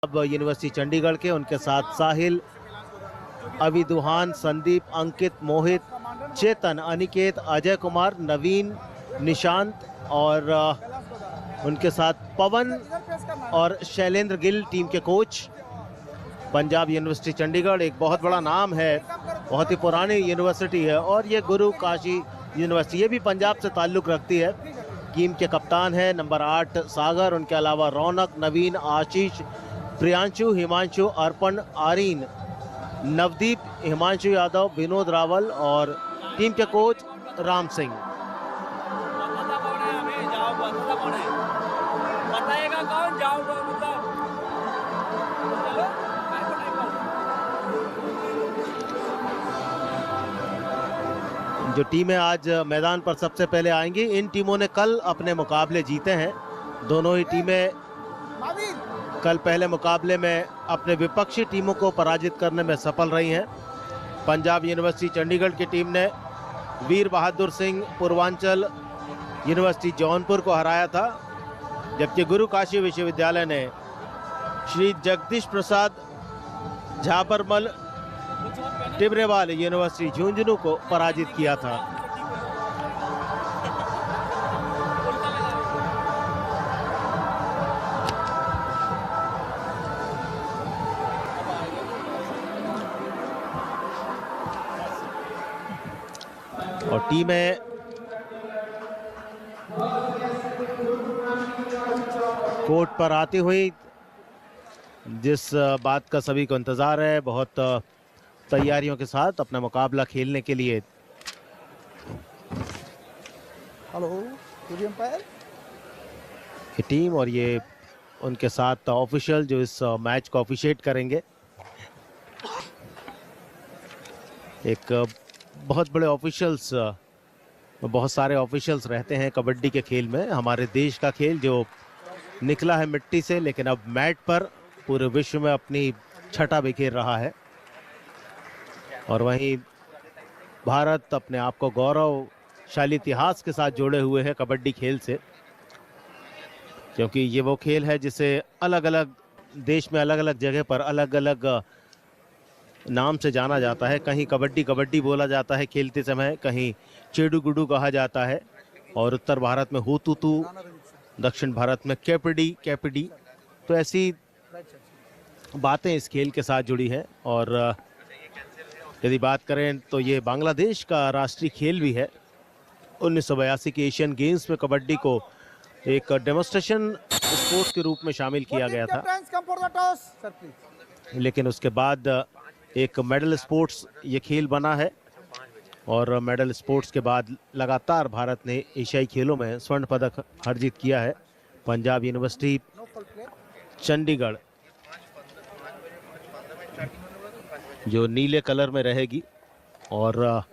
अब यूनिवर्सिटी चंडीगढ़ के, उनके साथ साहिल, अविदुहान, संदीप, अंकित, मोहित, चेतन, अनिकेत, अजय कुमार, नवीन, निशांत और उनके साथ पवन और शैलेंद्र गिल टीम के कोच। पंजाब यूनिवर्सिटी चंडीगढ़ एक बहुत बड़ा नाम है, बहुत ही पुरानी यूनिवर्सिटी है और ये गुरु काशी यूनिवर्सिटी, ये भी पंजाब से ताल्लुक़ रखती है। टीम के कप्तान है नंबर 8 सागर, उनके अलावा रौनक, नवीन, आशीष, प्रियांशु, हिमांशु, अर्पण, आरीन, नवदीप, हिमांशु यादव, विनोद रावल और टीम के कोच राम सिंह। जो टीमें आज मैदान पर सबसे पहले आएंगी, इन टीमों ने कल अपने मुकाबले जीते हैं। दोनों ही टीमें कल पहले मुकाबले में अपने विपक्षी टीमों को पराजित करने में सफल रही हैं। पंजाब यूनिवर्सिटी चंडीगढ़ की टीम ने वीर बहादुर सिंह पूर्वांचल यूनिवर्सिटी जौनपुर को हराया था, जबकि गुरु काशी विश्वविद्यालय ने श्री जगदीश प्रसाद झाबरमल टिबरेवाल यूनिवर्सिटी झुंझुनू को पराजित किया था। और टीमें कोर्ट पर आती हुई, जिस बात का सभी को इंतजार है, बहुत तैयारियों के साथ अपना मुकाबला खेलने के लिए। हेलो अंपायर, ये टीम और ये उनके साथ ऑफिशियल जो इस मैच को ऑफिशिएट करेंगे, एक बहुत बड़े ऑफिशियल्स, बहुत सारे ऑफिशियल्स रहते हैं कबड्डी के खेल में। हमारे देश का खेल जो निकला है मिट्टी से, लेकिन अब मैट पर पूरे विश्व में अपनी छटा बिखेर रहा है। और वहीं भारत अपने आप को गौरवशाली इतिहास के साथ जोड़े हुए है कबड्डी खेल से, क्योंकि ये वो खेल है जिसे अलग अलग देश में अलग अलग जगह पर अलग अलग नाम से जाना जाता है। कहीं कबड्डी कबड्डी बोला जाता है खेलते समय, कहीं चेडू गुडू कहा जाता है, और उत्तर भारत में हुतुतु, दक्षिण भारत में कैपिडी कैपिडी। तो ऐसी बातें इस खेल के साथ जुड़ी हैं। और यदि बात करें तो ये बांग्लादेश का राष्ट्रीय खेल भी है। 1982 के एशियन गेम्स में कबड्डी को एक डेमोन्स्ट्रेशन स्पोर्ट्स के रूप में शामिल किया गया था, लेकिन उसके बाद एक मेडल स्पोर्ट्स ये खेल बना है। और मेडल स्पोर्ट्स के बाद लगातार भारत ने एशियाई खेलों में स्वर्ण पदक अर्जित किया है। पंजाब यूनिवर्सिटी चंडीगढ़ जो नीले कलर में रहेगी और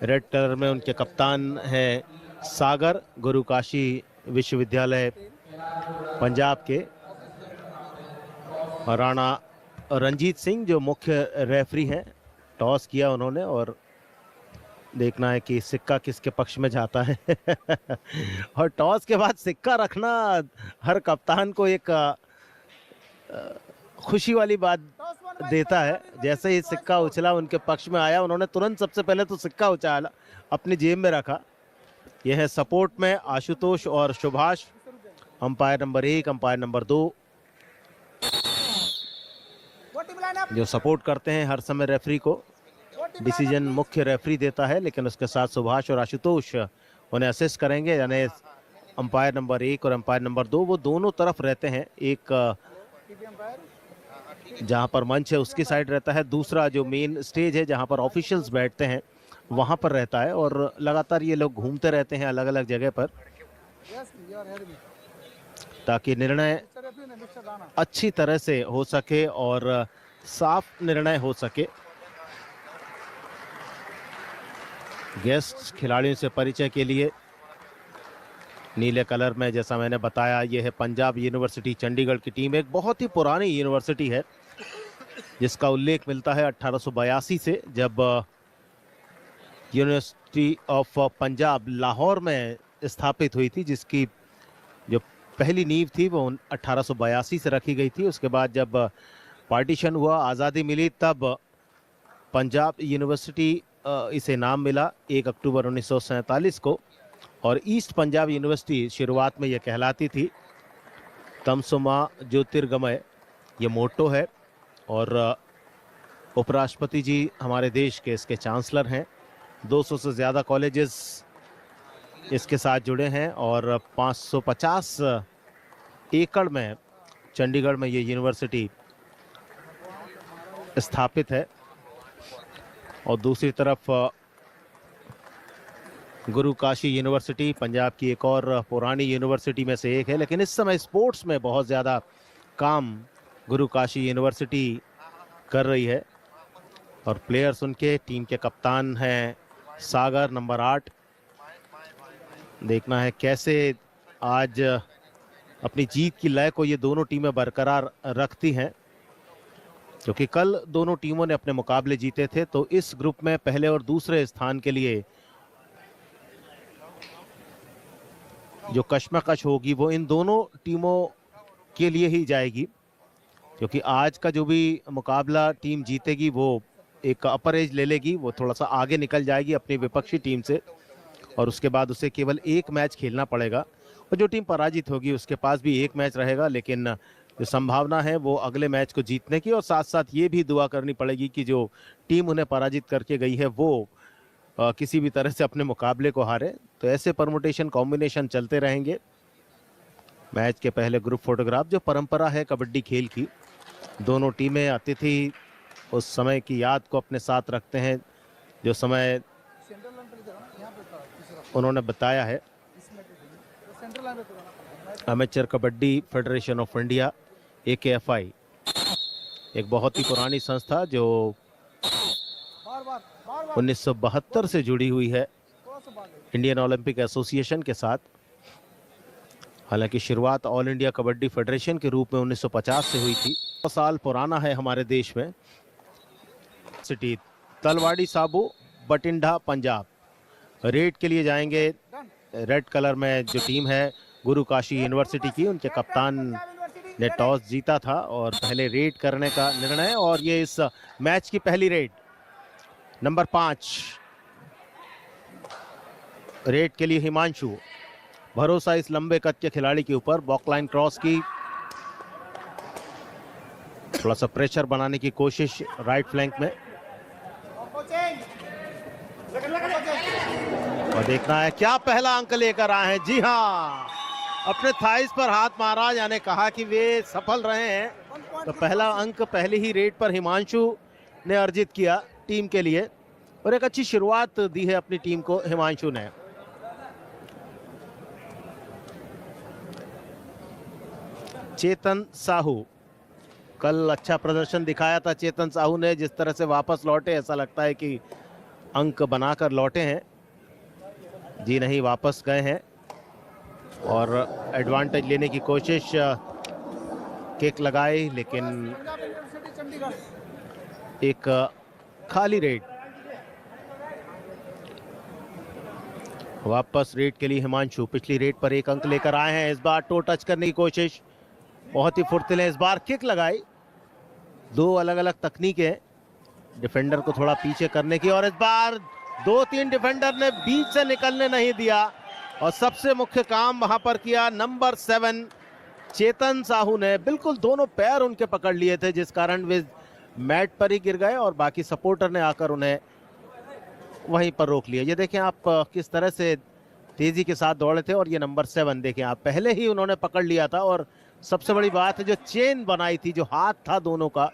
रेड कलर में उनके कप्तान हैं सागर, गुरु काशी विश्वविद्यालय पंजाब के, और राणा रंजीत सिंह जो मुख्य रेफरी हैं। टॉस किया उन्होंने और देखना है कि सिक्का किसके पक्ष में जाता है। और टॉस के बाद सिक्का रखना हर कप्तान को एक खुशी वाली बात देता है। जैसे ही सिक्का उछला उनके पक्ष में आया, उन्होंने तुरंत सबसे पहले तो सिक्का उछाला, अपनी जेब में रखा। यह है सपोर्ट में आशुतोष और Subhash, umpire number 1, umpire number 2 जो सपोर्ट करते हैं हर समय रेफरी को। डिसीजन मुख्य रेफरी देता है, लेकिन उसके साथ सुभाष और आशुतोष उन्हें असिस्ट करेंगे। यानी अंपायर नंबर 1 और अंपायर नंबर 2 वो दोनों तरफ रहते हैं। एक जहां पर मंच है उसकी साइड रहता है, दूसरा जो मेन स्टेज है जहां पर ऑफिशियल्स बैठते हैं वहां पर रहता है। और लगातार ये लोग घूमते रहते हैं अलग अलग जगह पर, ताकि निर्णय अच्छी तरह से हो सके और साफ निर्णय हो सके। गेस्ट खिलाड़ियों से परिचय के लिए नीले कलर में, जैसा मैंने बताया, ये है पंजाब यूनिवर्सिटी चंडीगढ़ की टीम। एक बहुत ही पुरानी यूनिवर्सिटी है जिसका उल्लेख मिलता है 1882 से, जब यूनिवर्सिटी ऑफ पंजाब लाहौर में स्थापित हुई थी, जिसकी जो पहली नींव थी वो 1882 से रखी गई थी। उसके बाद जब पार्टीशन हुआ, आज़ादी मिली, तब पंजाब यूनिवर्सिटी इसे नाम मिला 1 अक्टूबर 1947 को। और ईस्ट पंजाब यूनिवर्सिटी शुरुआत में यह कहलाती थी। तमसोमा ज्योतिर्गमय ये मोटो है। और उपराष्ट्रपति जी हमारे देश के इसके चांसलर हैं। 200 से ज़्यादा कॉलेजेस इसके साथ जुड़े हैं और 550 एकड़ में चंडीगढ़ में ये यूनिवर्सिटी स्थापित है। और दूसरी तरफ गुरु काशी यूनिवर्सिटी पंजाब की एक और पुरानी यूनिवर्सिटी में से एक है, लेकिन इस समय स्पोर्ट्स में बहुत ज़्यादा काम गुरु काशी यूनिवर्सिटी कर रही है। और प्लेयर्स उनके टीम के कप्तान हैं सागर नंबर 8। देखना है कैसे आज अपनी जीत की लय को ये दोनों टीमें बरकरार रखती हैं, क्योंकि कल दोनों टीमों ने अपने मुकाबले जीते थे। तो इस ग्रुप में पहले और दूसरे स्थान के लिए जो कश्मकश होगी वो इन दोनों टीमों के लिए ही जाएगी, क्योंकि आज का जो भी मुकाबला टीम जीतेगी वो एक अपर एज ले लेगी, वो थोड़ा सा आगे निकल जाएगी अपनी विपक्षी टीम से। और उसके बाद उसे केवल एक मैच खेलना पड़ेगा। और जो टीम पराजित होगी उसके पास भी एक मैच रहेगा, लेकिन जो संभावना है वो अगले मैच को जीतने की, और साथ साथ ये भी दुआ करनी पड़ेगी कि जो टीम उन्हें पराजित करके गई है वो किसी भी तरह से अपने मुकाबले को हारे। तो ऐसे परमुटेशन कॉम्बिनेशन चलते रहेंगे। मैच के पहले ग्रुप फोटोग्राफ, जो परंपरा है कबड्डी खेल की, दोनों टीमें अतिथि उस समय की याद को अपने साथ रखते हैं जो समय उन्होंने बताया है। Amateur kabaddi federation of India AKFI एक बहुत ही पुरानी संस्था जो 1972 से जुड़ी हुई है इंडियन ओलंपिक एसोसिएशन के साथ। हालांकि शुरुआत ऑल इंडिया कबड्डी फेडरेशन के रूप में 1950 से हुई थी। 100 साल पुराना है हमारे देश में। सिटी तलवाड़ी साबू बटिंडा पंजाब रेड के लिए जाएंगे। रेड कलर में जो टीम है गुरु काशी यूनिवर्सिटी की, उनके कप्तान ने टॉस जीता था और पहले रेड करने का निर्णय, और ये इस मैच की पहली रेड। नंबर 5 रेड के लिए हिमांशु। भरोसा इस लंबे कद के खिलाड़ी के ऊपर। बॉकलाइन क्रॉस की, थोड़ा सा प्रेशर बनाने की कोशिश राइट फ्लैंक में। और देखना है क्या पहला अंक लेकर आए हैं। जी हाँ, अपने थाइस पर हाथ मारा, यानी कहा कि वे सफल रहे हैं। तो पहला अंक पहले ही रेड पर हिमांशु ने अर्जित किया टीम के लिए, और एक अच्छी शुरुआत दी है अपनी टीम को हिमांशु ने। चेतन साहू, कल अच्छा प्रदर्शन दिखाया था चेतन साहू ने। जिस तरह से वापस लौटे, ऐसा लगता है कि अंक बनाकर लौटे हैं। जी नहीं, वापस गए हैं और एडवांटेज लेने की कोशिश, किक लगाई, लेकिन एक खाली रेड। वापस रेड के लिए हिमांशु। पिछली रेड पर एक अंक लेकर आए हैं। इस बार टो टच करने की कोशिश, बहुत ही फुर्तीले। इस बार किक लगाई। दो अलग अलग तकनीकें डिफेंडर को थोड़ा पीछे करने की, और इस बार 2-3 डिफेंडर ने बीच से निकलने नहीं दिया, और सबसे मुख्य काम वहां पर किया नंबर 7 चेतन साहू ने। बिल्कुल दोनों पैर उनके पकड़ लिए थे, जिस कारण वे मैट पर ही गिर गए और बाकी सपोर्टर ने आकर उन्हें वहीं पर रोक लिया। ये देखें आप किस तरह से तेजी के साथ दौड़े थे। और ये नंबर 7 देखें आप, पहले ही उन्होंने पकड़ लिया था। और सबसे बड़ी बात है, जो चेन बनाई थी, जो हाथ था दोनों का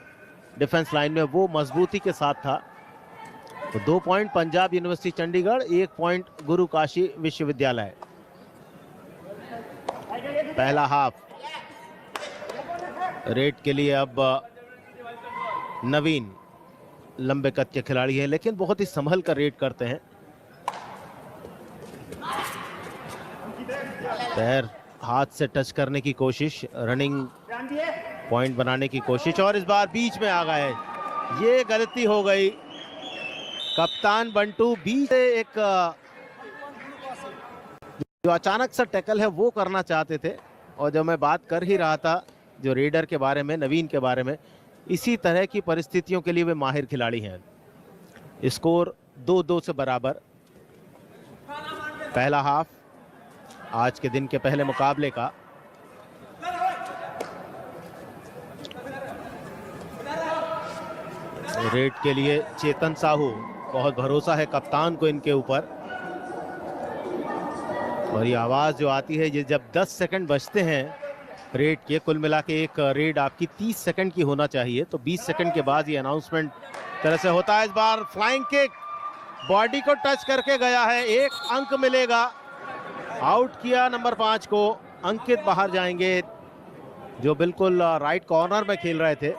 डिफेंस लाइन में, वो मजबूती के साथ था। तो 2 point Punjab university Chandigarh, 1 point गुरु काशी विश्वविद्यालय। पहला हाफ रेड के लिए अब नवीन, लंबे कद के खिलाड़ी हैं लेकिन बहुत ही संभल कर रेड करते हैं। पैर हाथ से टच करने की कोशिश, रनिंग पॉइंट बनाने की कोशिश, और इस बार बीच में आ गए। ये गलती हो गई। कप्तान बंटू बीच से एक जो अचानक सा टैकल है वो करना चाहते थे, और जो मैं बात कर ही रहा था जो रेडर के बारे में, नवीन के बारे में, इसी तरह की परिस्थितियों के लिए वे माहिर खिलाड़ी हैं। स्कोर 2-2 से बराबर। पहला हाफ आज के दिन के पहले मुकाबले का। रेड के लिए चेतन साहू, बहुत भरोसा है कप्तान को इनके ऊपर। और ये आवाज जो आती है, ये जब 10 सेकंड बचते हैं रेड के, कुल मिला के एक रेड आपकी 30 सेकंड की होना चाहिए, तो 20 सेकंड के बाद ये अनाउंसमेंट तरह से होता है। इस बार फ्लाइंग किक बॉडी को टच करके गया है, 1 अंक मिलेगा। आउट किया नंबर 5 को। अंकित बाहर जाएंगे जो बिल्कुल राइट कॉर्नर में खेल रहे थे।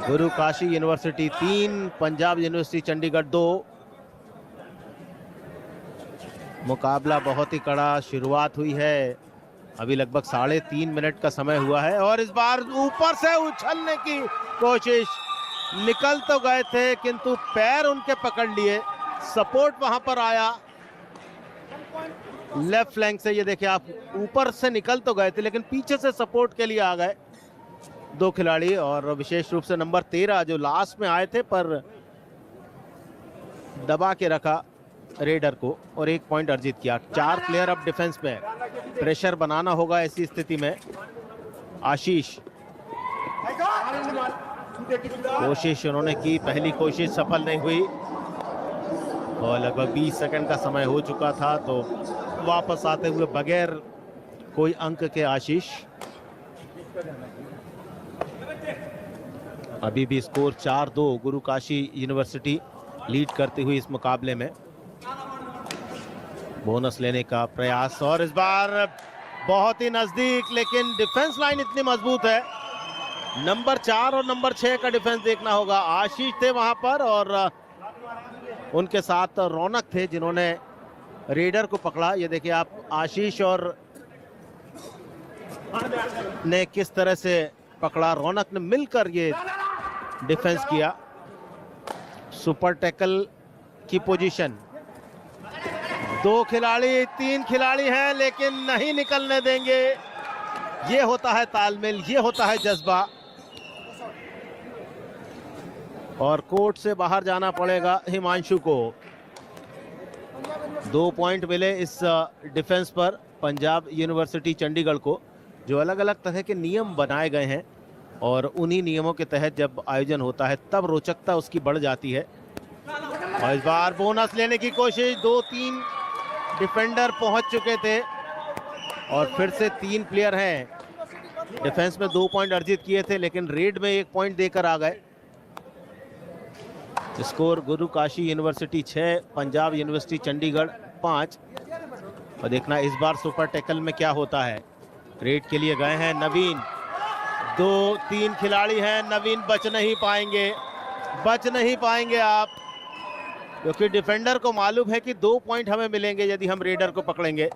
गुरु काशी यूनिवर्सिटी 3, पंजाब यूनिवर्सिटी चंडीगढ़ 2। मुकाबला बहुत ही कड़ा शुरुआत हुई है। अभी लगभग 3.5 मिनट का समय हुआ है और इस बार ऊपर से उछलने की कोशिश, निकल तो गए थे किंतु पैर उनके पकड़ लिए। सपोर्ट वहां पर आया लेफ्ट फ्लैंक से। ये देखिए आप, ऊपर से निकल तो गए थे लेकिन पीछे से सपोर्ट के लिए आ गए 2 खिलाड़ी। और विशेष रूप से नंबर 13 जो लास्ट में आए थे पर दबा के रखा रेडर को और 1 पॉइंट अर्जित किया। 4 प्लेयर अब डिफेंस में, प्रेशर बनाना होगा ऐसी स्थिति में। आशीष, कोशिश उन्होंने की, पहली कोशिश सफल नहीं हुई और लगभग 20 सेकंड का समय हो चुका था, तो वापस आते हुए बगैर कोई अंक के आशीष। अभी भी स्कोर 4-2, गुरु काशी यूनिवर्सिटी लीड करती हुई इस मुकाबले में। बोनस लेने का प्रयास और इस बार बहुत ही नजदीक, लेकिन डिफेंस लाइन इतनी मजबूत है। नंबर 4 और नंबर 6 का डिफेंस देखना होगा। आशीष थे वहां पर और उनके साथ रौनक थे जिन्होंने रेडर को पकड़ा। ये देखिए आप, आशीष और ने किस तरह से पकड़ा, रौनक ने मिलकर ये डिफेंस किया। सुपर टैकल की पोजीशन, 2 खिलाड़ी, 3 खिलाड़ी हैं लेकिन नहीं निकलने देंगे। ये होता है तालमेल, ये होता है जज्बा। और कोर्ट से बाहर जाना पड़ेगा हिमांशु को। 2 पॉइंट मिले इस डिफेंस पर पंजाब यूनिवर्सिटी चंडीगढ़ को। जो अलग अलग तरह के नियम बनाए गए हैं और उन्हीं नियमों के तहत जब आयोजन होता है तब रोचकता उसकी बढ़ जाती है। और इस बार बोनस लेने की कोशिश, 2-3 डिफेंडर पहुंच चुके थे और फिर से 3 प्लेयर हैं। डिफेंस में 2 पॉइंट अर्जित किए थे लेकिन रेड में 1 पॉइंट देकर आ गए। स्कोर गुरु काशी यूनिवर्सिटी 6, पंजाब यूनिवर्सिटी चंडीगढ़ 5। और देखना इस बार सुपर टैकल में क्या होता है। रेड के लिए गए हैं नवीन, 2-3 खिलाड़ी हैं। नवीन बच नहीं पाएंगे, बच नहीं पाएंगे आप, क्योंकि डिफेंडर को मालूम है कि 2 पॉइंट हमें मिलेंगे यदि हम रेडर को पकड़ेंगे।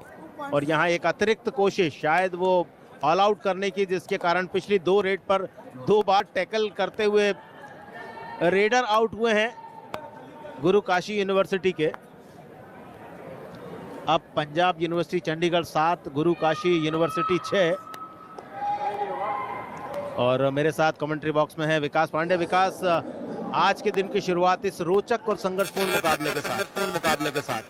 और यहाँ एक अतिरिक्त कोशिश, शायद वो ऑल आउट करने की, जिसके कारण पिछली 2 रेड पर 2 बार टैकल करते हुए रेडर आउट हुए हैं गुरु काशी यूनिवर्सिटी के। अब पंजाब यूनिवर्सिटी चंडीगढ़ 7, गुरु काशी यूनिवर्सिटी 6। और मेरे साथ कमेंट्री बॉक्स में है विकास पांडे। विकास, आज के दिन की शुरुआत इस रोचक और संघर्षपूर्ण मुकाबले के साथ।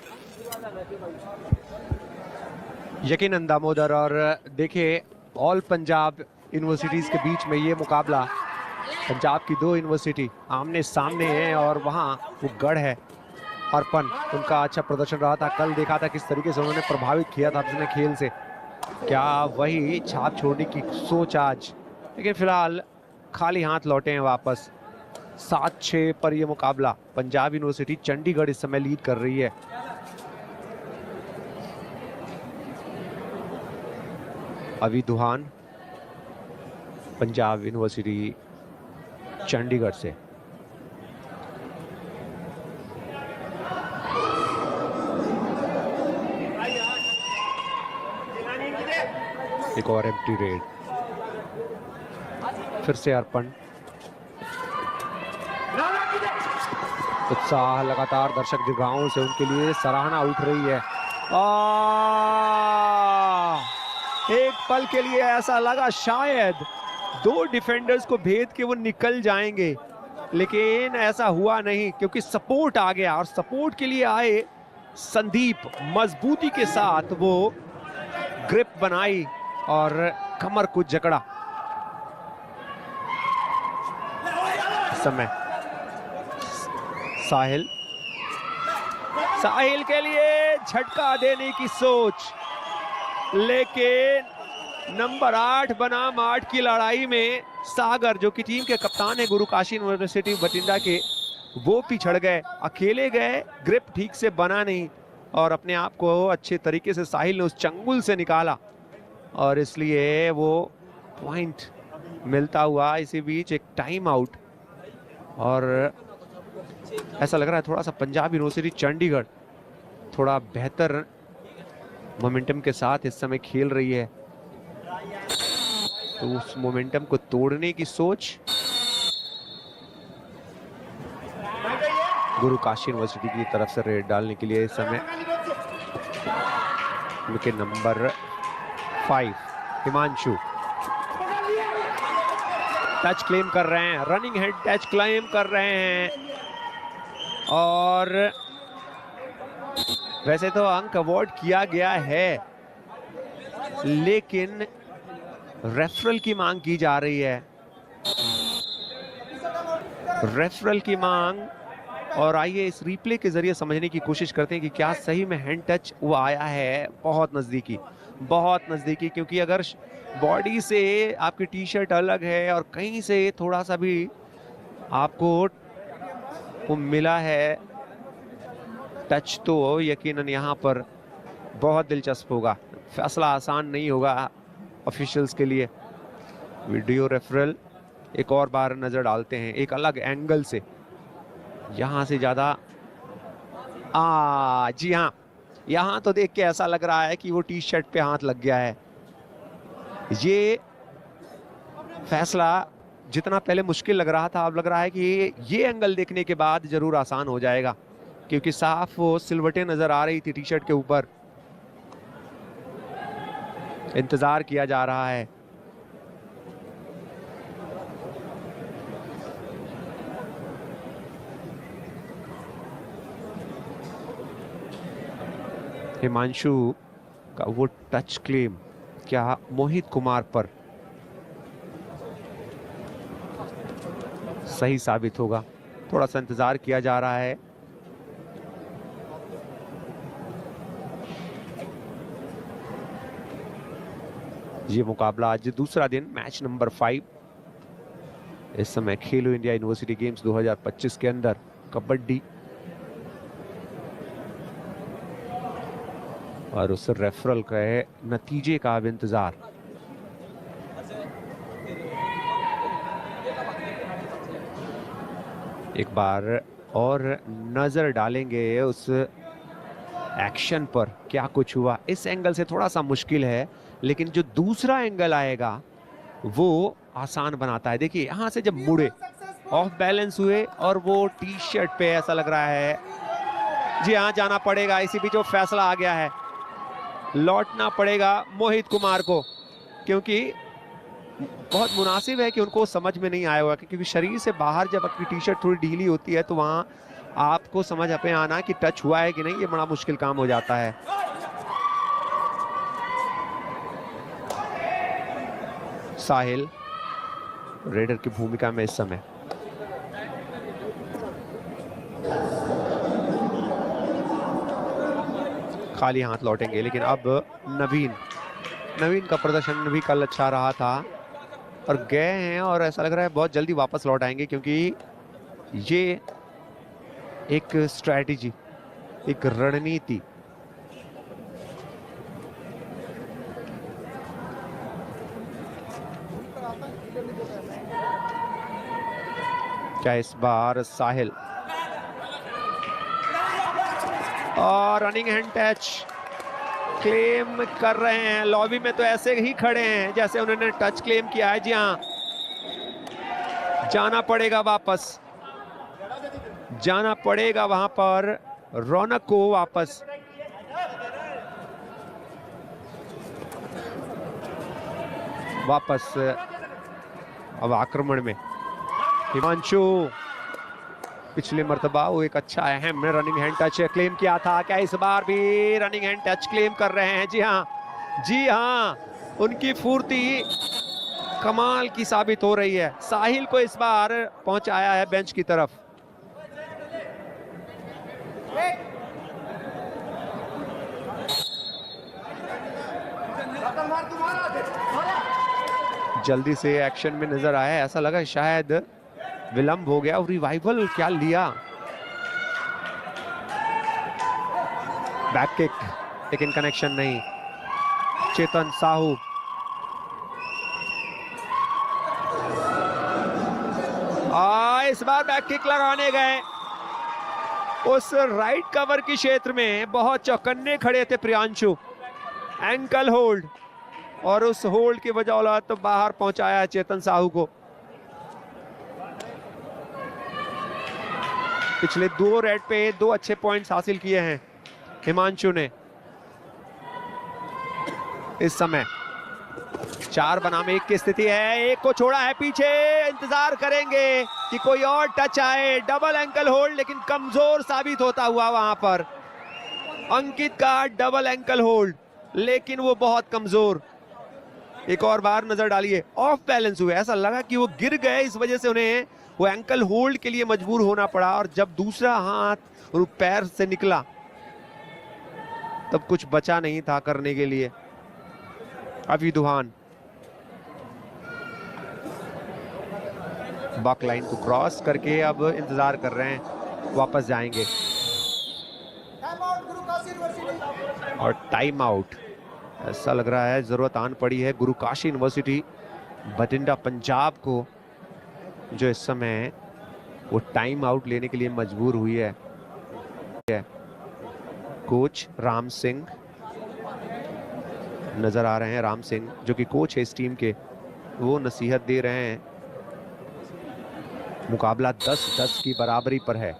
यकीनन दामोदर, और देखिए ऑल पंजाब यूनिवर्सिटीज के बीच में ये मुकाबला, पंजाब की 2 यूनिवर्सिटी आमने सामने हैं और वहाँ वो गढ़ है अर्पण, उनका अच्छा प्रदर्शन रहा था। कल देखा था किस तरीके से उन्होंने प्रभावित किया था अपने खेल से, क्या वही छाप छोड़ने की सोच आज, लेकिन फिलहाल खाली हाथ लौटे हैं वापस। 7-6 पर यह मुकाबला पंजाब यूनिवर्सिटी चंडीगढ़ इस समय लीड कर रही है। अभी दुहान पंजाब यूनिवर्सिटी चंडीगढ़ से। एक और एम्प्टी रेड, फिर से अर्पण। उत्साह लगातार दर्शक दीर्घाओं से उनके लिए सराहना उठ रही है। एक पल के लिए ऐसा लगा शायद दो डिफेंडर्स को भेद के वो निकल जाएंगे, लेकिन ऐसा हुआ नहीं क्योंकि सपोर्ट आ गया और सपोर्ट के लिए आए संदीप। मजबूती के साथ वो ग्रिप बनाई और कमर को जकड़ा। समय साहिल के लिए झटका देने की सोच, लेकिन नंबर 8 बनाम 8 की लड़ाई में सागर, जो कि टीम के कप्तान है गुरु काशी यूनिवर्सिटी बठिंडा के, वो पिछड़ गए, अकेले गए, ग्रिप ठीक से बना नहीं और अपने आप को अच्छे तरीके से साहिल ने उस चंगुल से निकाला और इसलिए वो पॉइंट मिलता हुआ। इसी बीच एक टाइम आउट और ऐसा लग रहा है थोड़ा सा पंजाब यूनिवर्सिटी चंडीगढ़ थोड़ा बेहतर मोमेंटम के साथ इस समय खेल रही है, तो उस मोमेंटम को तोड़ने की सोच गुरु काशी यूनिवर्सिटी की तरफ से रेड डालने के लिए इस समय उनके नंबर 5 हिमांशु टच क्लेम कर रहे हैं, रनिंग हेड टच क्लेम कर रहे हैं और वैसे तो अंक अवॉर्ड किया गया है, लेकिन रेफरल की मांग की जा रही है, रेफरल की मांग। और आइए इस रिप्ले के जरिए समझने की कोशिश करते हैं कि क्या सही में हैंड टच वो आया है। बहुत नजदीकी, क्योंकि अगर बॉडी से आपकी टी शर्ट अलग है और कहीं से थोड़ा सा भी आपको वो मिला है टच, तो यकीनन यहाँ पर बहुत दिलचस्प होगा, फैसला आसान नहीं होगा ऑफिशियल्स के लिए। वीडियो रेफरल एक और बार नजर डालते हैं एक अलग एंगल से, यहां से ज्यादा जी हाँ, यहां तो देख के ऐसा लग रहा है कि वो टी शर्ट पे हाथ लग गया है। ये फैसला जितना पहले मुश्किल लग रहा था, अब लग रहा है कि ये एंगल देखने के बाद जरूर आसान हो जाएगा, क्योंकि साफ वो सिलवटें नजर आ रही थी टी शर्ट के ऊपर। इंतजार किया जा रहा है। हिमांशु का वो टच क्लेम क्या मोहित कुमार पर सही साबित होगा? थोड़ा सा इंतजार किया जा रहा है। ये मुकाबला आज दूसरा दिन, मैच नंबर 5 इस समय खेलो इंडिया यूनिवर्सिटी गेम्स 2025 के अंदर कबड्डी, और उस रेफरल का नतीजे का अब इंतजार। एक बार और नजर डालेंगे उस एक्शन पर, क्या कुछ हुआ। इस एंगल से थोड़ा सा मुश्किल है, लेकिन जो दूसरा एंगल आएगा वो आसान बनाता है। देखिए यहां से जब मुड़े, ऑफ बैलेंस हुए और वो टी शर्ट पे ऐसा लग रहा है, जी हाँ जाना पड़ेगा। इसी बीच वो फैसला आ गया है, लौटना पड़ेगा मोहित कुमार को, क्योंकि बहुत मुनासिब है कि उनको समझ में नहीं आया हुआ, क्योंकि शरीर से बाहर जब आपकी टी शर्ट थोड़ी ढीली होती है तो वहां आपको समझ पे आना कि टच हुआ है कि नहीं, ये बड़ा मुश्किल काम हो जाता है। साहिल रेडर की भूमिका में इस समय। खाली हाथ लौटेंगे, लेकिन अब नवीन का प्रदर्शन भी कल अच्छा रहा था और गए हैं, और ऐसा लग रहा है बहुत जल्दी वापस लौट आएंगे, क्योंकि ये एक स्ट्रैटेजी, एक रणनीति। क्या इस बार साहिल, और रनिंग हैंड टच क्लेम कर रहे हैं। लॉबी में तो ऐसे ही खड़े हैं जैसे उन्होंने टच क्लेम किया है। जी हाँ, जाना पड़ेगा वापस, जाना पड़ेगा वहां पर रौनक को वापस। वापस अब आक्रमण में हिमांशु। पिछले मर्तबा वो एक अच्छा अहम रनिंग हैंड टच क्लेम किया था, क्या इस बार भी रनिंग हैंड टच क्लेम कर रहे हैं? जी हाँ, उनकी फुर्ती कमाल की साबित हो रही है। साहिल को इस बार पहुंचाया है बेंच की तरफ। जल्दी से एक्शन में नजर आया, ऐसा लगा शायद विलंब हो गया और रिवाइवल क्या लिया। बैक किक लेकिन कनेक्शन नहीं। चेतन साहू इस बार बैक किक लगाने गए, उस राइट कवर की क्षेत्र में बहुत चौकन्ने खड़े थे प्रियांशु। एंकल होल्ड और उस होल्ड की वजह तो बाहर पहुंचाया चेतन साहू को। पिछले 2 रेड पे 2 अच्छे पॉइंट्स हासिल किए हैं हिमांशु ने। इस समय 4 बनाम 1 की स्थिति है, एक को छोड़ा है पीछे, इंतजार करेंगे कि कोई और टच आए। डबल एंकल होल्ड लेकिन कमजोर साबित होता हुआ वहां पर अंकित का डबल एंकल होल्ड, लेकिन वो बहुत कमजोर। एक और बार नजर डालिए, ऑफ बैलेंस हुए, ऐसा लगा कि वो गिर गए, इस वजह से उन्हें वो एंकल होल्ड के लिए मजबूर होना पड़ा। और जब दूसरा हाथ और पैर से निकला तब कुछ बचा नहीं था करने के लिए। अभी दुहान बक लाइन को क्रॉस करके अब इंतजार कर रहे हैं, वापस जाएंगे और टाइम आउट। ऐसा लग रहा है जरूरत आन पड़ी है गुरु काशी यूनिवर्सिटी बठिंडा पंजाब को, जो इस समय वो टाइम आउट लेने के लिए मजबूर हुई है। कोच राम सिंह नजर आ रहे हैं, राम सिंह जो कि कोच है इस टीम के, वो नसीहत दे रहे हैं। मुकाबला 10-10 की बराबरी पर है,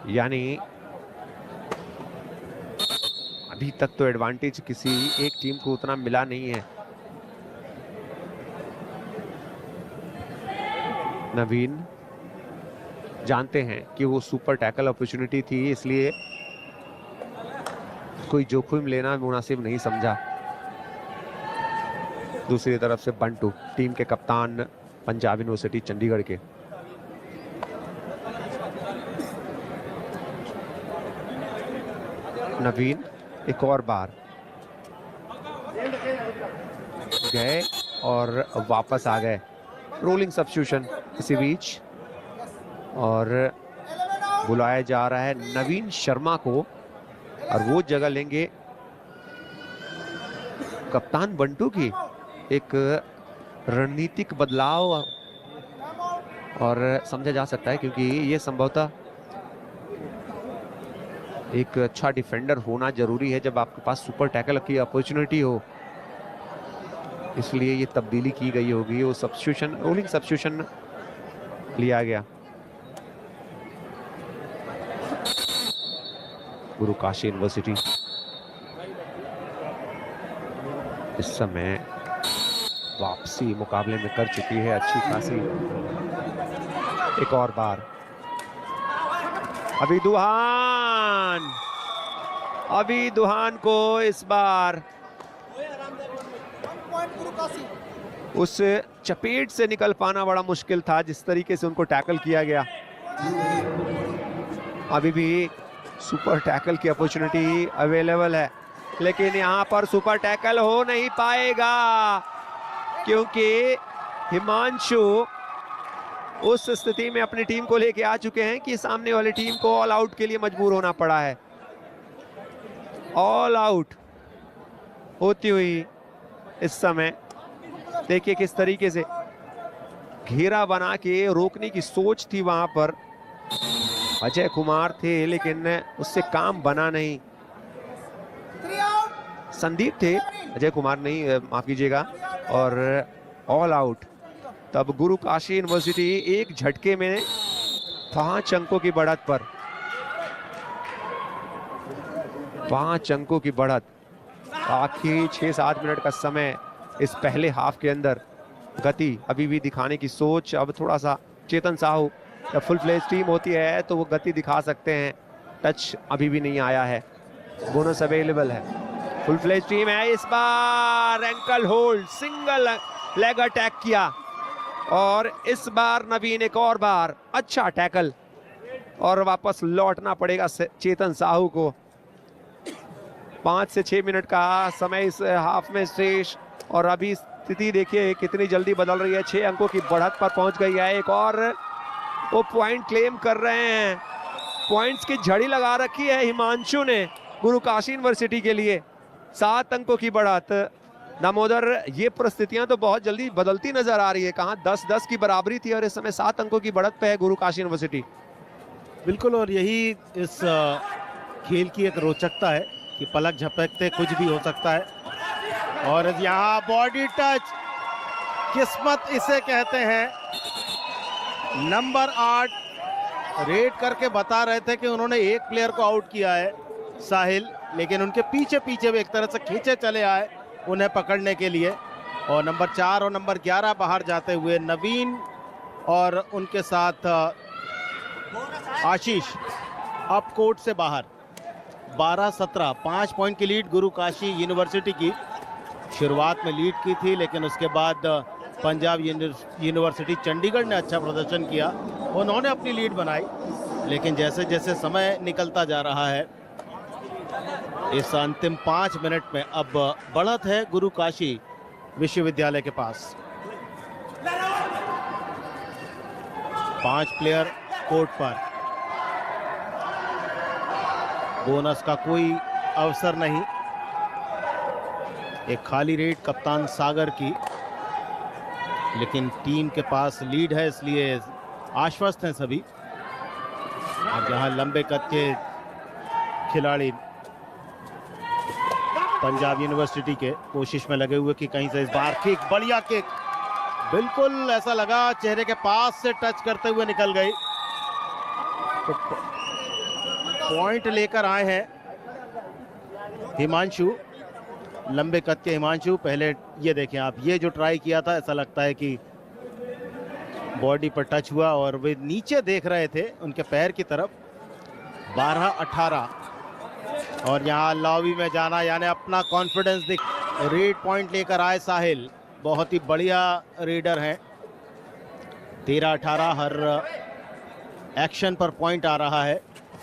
यानी अभी तक तो एडवांटेज किसी एक टीम को उतना मिला नहीं है। नवीन जानते हैं कि वो सुपर टैकल अपॉर्चुनिटी थी, इसलिए कोई जोखिम लेना मुनासिब नहीं समझा। दूसरी तरफ से बंटू, टीम के कप्तान पंजाब यूनिवर्सिटी चंडीगढ़ के। नवीन एक और बार गए और वापस आ गए। रोलिंग सब्स्टिट्यूशन इसी बीच और बुलाया जा रहा है नवीन शर्मा को और वो जगह लेंगे कप्तान बंटू की। एक रणनीतिक बदलाव और समझा जा सकता है, क्योंकि ये संभवतः एक अच्छा डिफेंडर होना जरूरी है जब आपके पास सुपर टैकल की अपॉर्चुनिटी हो, इसलिए ये तब्दीली की गई होगी। वो सब्स्टिट्यूशन, रोलिंग सब्स्टिट्यूशन लिया गया। गुरु काशी यूनिवर्सिटी इस समय वापसी मुकाबले में कर चुकी है अच्छी खासी। एक और बार अभी दुहान को इस बार उस चपेट से निकल पाना बड़ा मुश्किल था, जिस तरीके से उनको टैकल किया गया। अभी भी सुपर टैकल की अपॉर्चुनिटी अवेलेबल है, लेकिन यहां पर सुपर टैकल हो नहीं पाएगा क्योंकि हिमांशु उस स्थिति में अपनी टीम को लेके आ चुके हैं कि सामने वाली टीम को ऑल आउट के लिए मजबूर होना पड़ा है। ऑल आउट होती हुई इस समय देखिए किस तरीके से घेरा बना के रोकने की सोच थी वहां पर। अजय कुमार थे लेकिन उससे काम बना नहीं। संदीप थे, अजय कुमार नहीं, माफ कीजिएगा, और ऑल आउट। तब गुरु काशी यूनिवर्सिटी एक झटके में 5 अंकों की बढ़त पर, 5 अंकों की बढ़त। आखिरी 6-7 मिनट का समय इस पहले हाफ के अंदर गति अभी भी दिखाने की सोच। अब थोड़ा सा चेतन साहू, जब फुल फ्लेज टीम होती है तो वो गति दिखा सकते हैं। टच अभी भी नहीं आया है, बोनस अवेलेबल है। फुल फ्लेज टीम है इस बार। Ankle hold, single leg attack किया और इस बार नवीन एक और बार अच्छा टैकल और वापस लौटना पड़ेगा चेतन साहू को। 5 से 6 मिनट का समय इस हाफ में शेष और अभी स्थिति देखिए कितनी जल्दी बदल रही है। 6 अंकों की बढ़त पर पहुंच गई है। एक और वो पॉइंट क्लेम कर रहे हैं। पॉइंट्स की झड़ी लगा रखी है हिमांशु ने गुरु काशी यूनिवर्सिटी के लिए। 7 अंकों की बढ़त। दामोदर, ये परिस्थितियां तो बहुत जल्दी बदलती नजर आ रही है। कहां 10-10 की बराबरी थी और इस समय 7 अंकों की बढ़त पे है गुरु काशी यूनिवर्सिटी। बिल्कुल, और यही इस खेल की एक रोचकता है कि पलक झपकते कुछ भी हो सकता है। और यहाँ बॉडी टच, किस्मत इसे कहते हैं। नंबर 8 रेड करके बता रहे थे कि उन्होंने एक प्लेयर को आउट किया है, साहिल, लेकिन उनके पीछे पीछे भी एक तरह से खींचे चले आए उन्हें पकड़ने के लिए। और नंबर 4 और नंबर 11 बाहर जाते हुए नवीन और उनके साथ आशीष अप कोर्ट से बाहर। 12-17, 5 पॉइंट की लीड गुरु काशी यूनिवर्सिटी की। शुरुआत में लीड की थी, लेकिन उसके बाद पंजाब यूनिवर्सिटी चंडीगढ़ ने अच्छा प्रदर्शन किया, उन्होंने अपनी लीड बनाई। लेकिन जैसे जैसे समय निकलता जा रहा है, इस अंतिम 5 मिनट में अब बढ़त है गुरु काशी विश्वविद्यालय के पास। 5 प्लेयर कोर्ट पर, बोनस का कोई अवसर नहीं। एक खाली रेड कप्तान सागर की, लेकिन टीम के पास लीड है इसलिए आश्वस्त हैं सभी। और जहां लंबे कद के खिलाड़ी पंजाब यूनिवर्सिटी के कोशिश में लगे हुए कि कहीं से इस बार किक, बढ़िया किक, बिल्कुल ऐसा लगा चेहरे के पास से टच करते हुए निकल गई। तो पॉइंट लेकर आए हैं हिमांशु, लंबे कद के हिमांशु। पहले ये देखें आप, ये जो ट्राई किया था ऐसा लगता है कि बॉडी पर टच हुआ और वे नीचे देख रहे थे उनके पैर की तरफ। 12-18 और यहाँ लॉबी में जाना यानी अपना कॉन्फिडेंस दिख। रेड पॉइंट लेकर आए साहिल, बहुत ही बढ़िया रेडर हैं। 13-18 हर एक्शन पर पॉइंट आ रहा है।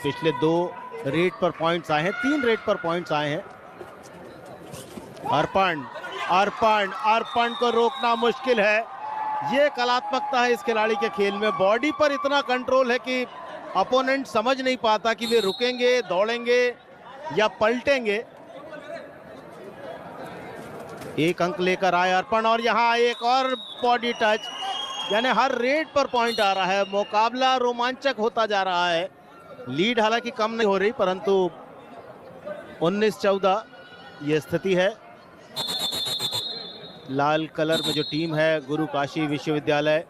पिछले 2 रेड पर पॉइंट्स आए हैं, 3 रेड पर पॉइंट्स आए हैं। अर्पण अर्पण अर्पण को रोकना मुश्किल है। ये कलात्मकता है इस खिलाड़ी के खेल में। बॉडी पर इतना कंट्रोल है कि अपोनेंट समझ नहीं पाता कि वे रुकेंगे, दौड़ेंगे या पलटेंगे। 1 अंक लेकर आए अर्पण और यहाँ एक और बॉडी टच, यानी हर रेड पर पॉइंट आ रहा है। मुकाबला रोमांचक होता जा रहा है। लीड हालांकि कम नहीं हो रही, परंतु 19-14 ये स्थिति है। लाल कलर में जो टीम है गुरु काशी विश्वविद्यालय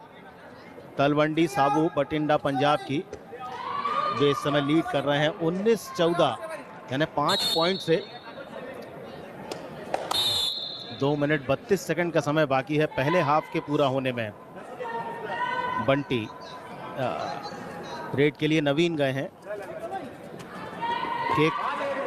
तलवंडी साबू बटिंडा पंजाब की, वे इस समय लीड कर रहे हैं 19-14, यानी 5 पॉइंट से। 2 मिनट 32 सेकंड का समय बाकी है पहले हाफ के पूरा होने में। बंटी रेड के लिए नवीन गए हैं। किक,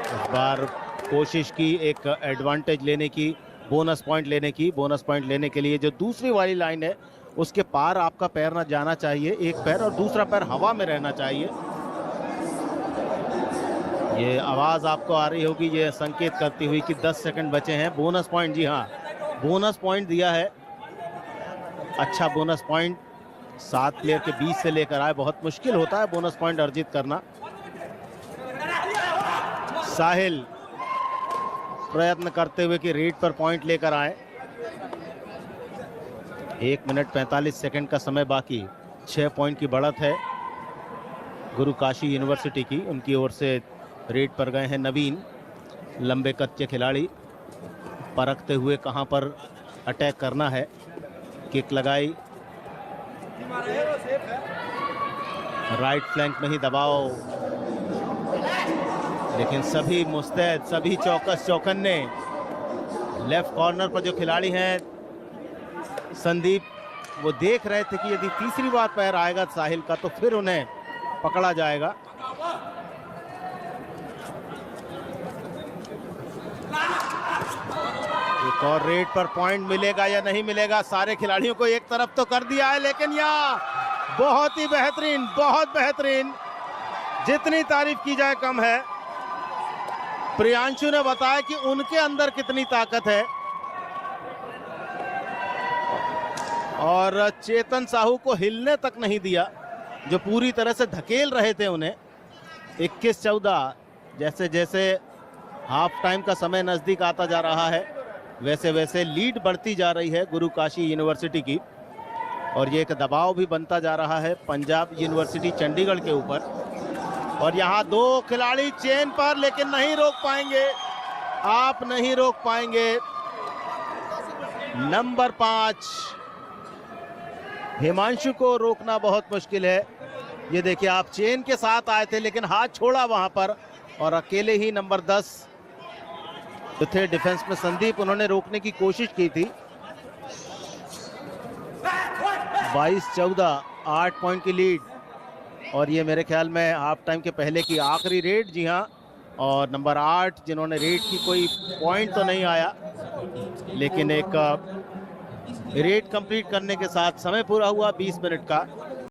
इस बार कोशिश की एक एडवांटेज लेने की, बोनस पॉइंट लेने की। बोनस पॉइंट लेने के लिए जो दूसरी वाली लाइन है उसके पार आपका पैर ना जाना चाहिए, एक पैर, और दूसरा पैर हवा में रहना चाहिए। ये आवाज आपको आ रही होगी, ये संकेत करती हुई कि 10 सेकंड बचे हैं। बोनस पॉइंट, जी हाँ, बोनस पॉइंट दिया है। अच्छा बोनस पॉइंट 7 प्लेयर के बीच से लेकर आए। बहुत मुश्किल होता है बोनस पॉइंट अर्जित करना। साहिल प्रयत्न करते हुए कि रेड पर पॉइंट लेकर आए। 1 मिनट 45 सेकंड का समय बाकी। 6 पॉइंट की बढ़त है गुरु काशी यूनिवर्सिटी की। उनकी ओर से रेड पर गए हैं नवीन, लंबे कद के खिलाड़ी, परखते हुए कहां पर अटैक करना है। किक लगाई, राइट फ्लैंक में ही दबाव, लेकिन सभी मुस्तैद, सभी चौकस चौकन्ने। लेफ्ट कॉर्नर पर जो खिलाड़ी हैं संदीप वो देख रहे थे कि यदि तीसरी बार पैर आएगा साहिल का तो फिर उन्हें पकड़ा जाएगा। एक और रेड पर पॉइंट मिलेगा या नहीं मिलेगा, सारे खिलाड़ियों को एक तरफ तो कर दिया है, लेकिन यह बहुत ही बेहतरीन, बहुत बेहतरीन, जितनी तारीफ की जाए कम है। प्रियांशु ने बताया कि उनके अंदर कितनी ताकत है और चेतन साहू को हिलने तक नहीं दिया, जो पूरी तरह से धकेल रहे थे उन्हें। 21-14, जैसे जैसे हाफ टाइम का समय नजदीक आता जा रहा है वैसे वैसे लीड बढ़ती जा रही है गुरु काशी यूनिवर्सिटी की, और ये एक दबाव भी बनता जा रहा है पंजाब यूनिवर्सिटी चंडीगढ़ के ऊपर। और यहाँ 2 खिलाड़ी चेन पर, लेकिन नहीं रोक पाएंगे, आप नहीं रोक पाएंगे। नंबर 5 हिमांशु को रोकना बहुत मुश्किल है। ये देखिए, आप चेन के साथ आए थे लेकिन हाथ छोड़ा वहां पर, और अकेले ही नंबर 10 जो थे डिफेंस में संदीप, उन्होंने रोकने की कोशिश की थी। 22-14, 8 पॉइंट की लीड, और ये मेरे ख्याल में हाफ टाइम के पहले की आखिरी रेड। जी हाँ, और नंबर 8 जिन्होंने रेड की, कोई पॉइंट तो नहीं आया, लेकिन एक रेड कंप्लीट करने के साथ समय पूरा हुआ 20 मिनट का।